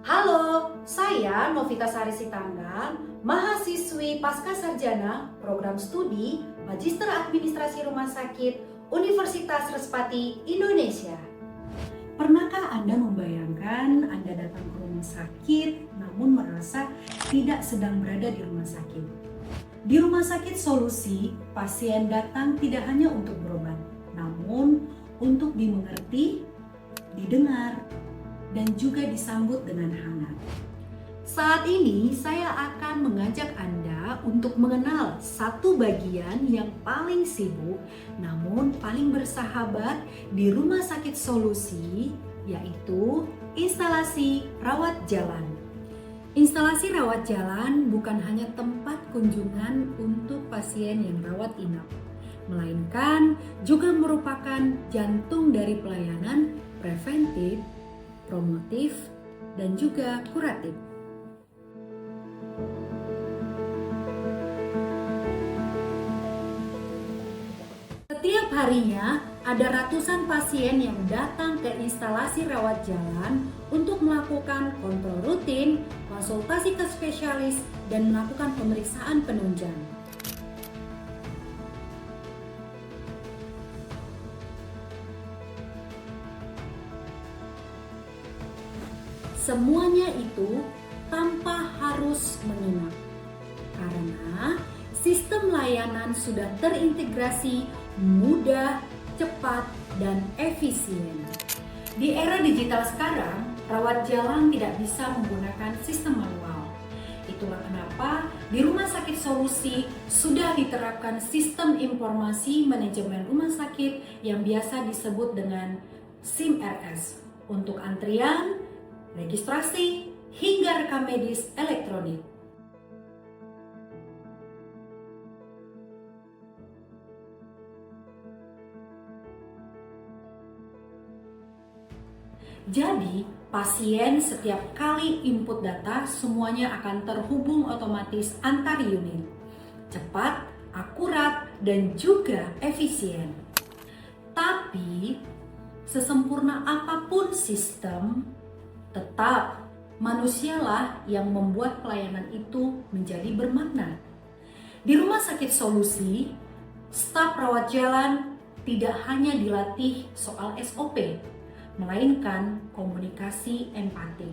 Halo, saya Novita Sari Sitanggang, mahasiswi Pascasarjana Program Studi Magister Administrasi Rumah Sakit Universitas Respati Indonesia. Pernahkah Anda membayangkan Anda datang ke rumah sakit namun merasa tidak sedang berada di rumah sakit? Di Rumah Sakit Solusi, pasien datang tidak hanya untuk berobat, namun untuk dimengerti, didengar, dan juga disambut dengan hangat. Saat ini saya akan mengajak Anda untuk mengenal satu bagian yang paling sibuk namun paling bersahabat di Rumah Sakit Solusi, yaitu instalasi rawat jalan. Instalasi rawat jalan bukan hanya tempat kunjungan untuk pasien yang rawat inap, melainkan juga merupakan jantung dari pelayanan preventif, promotif, dan juga kuratif. Setiap harinya ada ratusan pasien yang datang ke instalasi rawat jalan untuk melakukan kontrol rutin, konsultasi ke spesialis, dan melakukan pemeriksaan penunjang. Semuanya itu tanpa harus menginap, karena sistem layanan sudah terintegrasi, mudah, cepat, dan efisien. Di era digital sekarang, rawat jalan tidak bisa menggunakan sistem manual. Itulah kenapa di Rumah Sakit Solusi sudah diterapkan sistem informasi manajemen rumah sakit yang biasa disebut dengan SIM-RS untuk antrian, registrasi, hingga rekam medis elektronik. Jadi, pasien setiap kali input data semuanya akan terhubung otomatis antar unit. Cepat, akurat, dan juga efisien. Tapi, sesempurna apapun sistem, tetap manusialah yang membuat pelayanan itu menjadi bermakna. Di Rumah Sakit Solusi, staf rawat jalan tidak hanya dilatih soal SOP, melainkan komunikasi empati.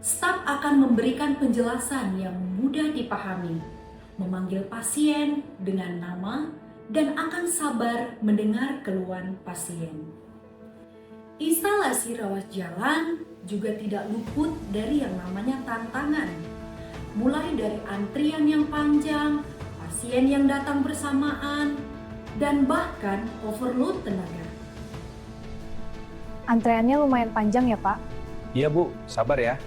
Staf akan memberikan penjelasan yang mudah dipahami, memanggil pasien dengan nama, dan akan sabar mendengar keluhan pasien. Instalasi rawat jalan juga tidak luput dari yang namanya tantangan, mulai dari antrian yang panjang, pasien yang datang bersamaan, dan bahkan overload tenaga. Antreannya lumayan panjang ya, Pak? Iya Bu, sabar ya.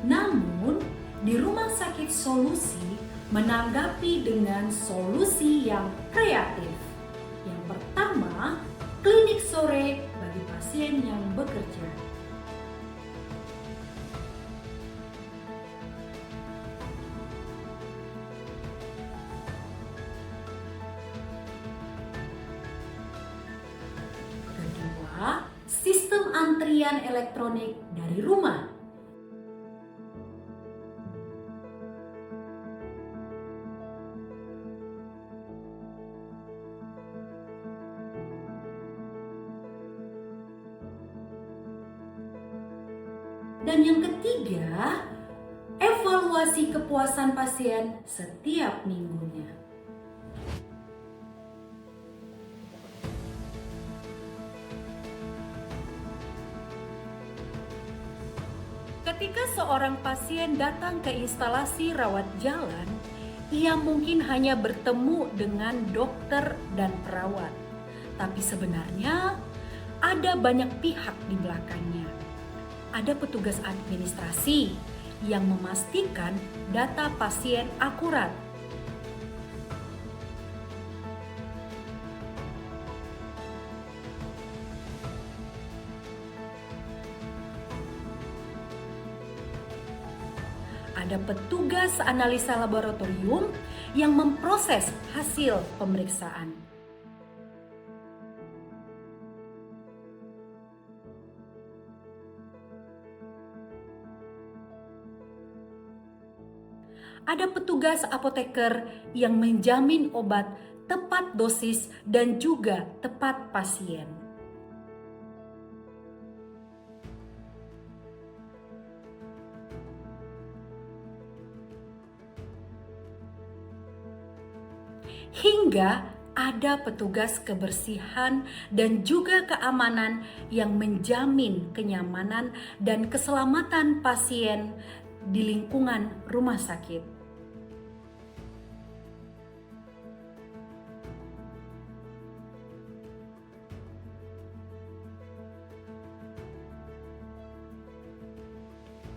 Namun, di Rumah Sakit Solusi menanggapi dengan solusi yang kreatif. Yang pertama, klinik sore bagi pasien yang bekerja. Kedua, sistem antrian elektronik dari rumah. Dan yang ketiga, evaluasi kepuasan pasien setiap minggunya. Ketika seorang pasien datang ke instalasi rawat jalan, ia mungkin hanya bertemu dengan dokter dan perawat. Tapi sebenarnya ada banyak pihak di belakangnya. Ada petugas administrasi yang memastikan data pasien akurat. ada petugas analisa laboratorium yang memproses hasil pemeriksaan. Ada petugas apoteker yang menjamin obat tepat dosis dan juga tepat pasien. Hingga ada petugas kebersihan dan juga keamanan yang menjamin kenyamanan dan keselamatan pasien di lingkungan rumah sakit.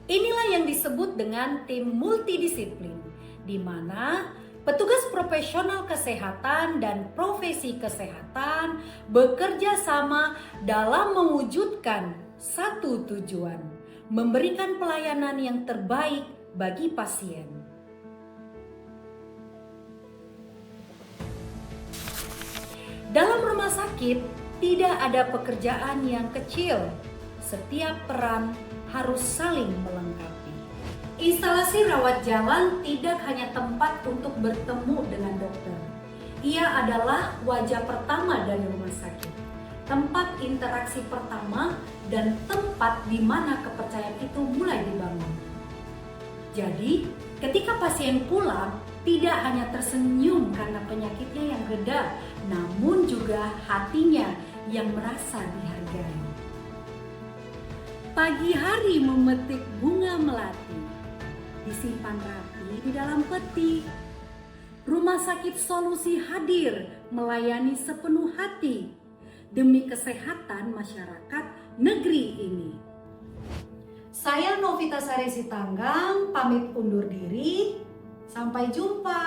Inilah yang disebut dengan tim multidisiplin, di mana petugas profesional kesehatan dan profesi kesehatan bekerja sama dalam mewujudkan satu tujuan, memberikan pelayanan yang terbaik bagi pasien. Dalam rumah sakit, tidak ada pekerjaan yang kecil. Setiap peran harus saling melengkapi. Instalasi rawat jalan tidak hanya tempat untuk bertemu dengan dokter. Ia adalah wajah pertama dari rumah sakit, tempat interaksi pertama dan tempat di mana kepercayaan itu mulai dibangun. Jadi, ketika pasien pulang, tidak hanya tersenyum karena penyakitnya yang reda, namun juga hatinya yang merasa dihargai. Pagi hari memetik bunga melati, disimpan rapi di dalam peti. Rumah sakit solusi hadir melayani sepenuh hati demi kesehatan masyarakat negeri ini. Saya Novita Sari Sitanggang pamit undur diri. Sampai jumpa.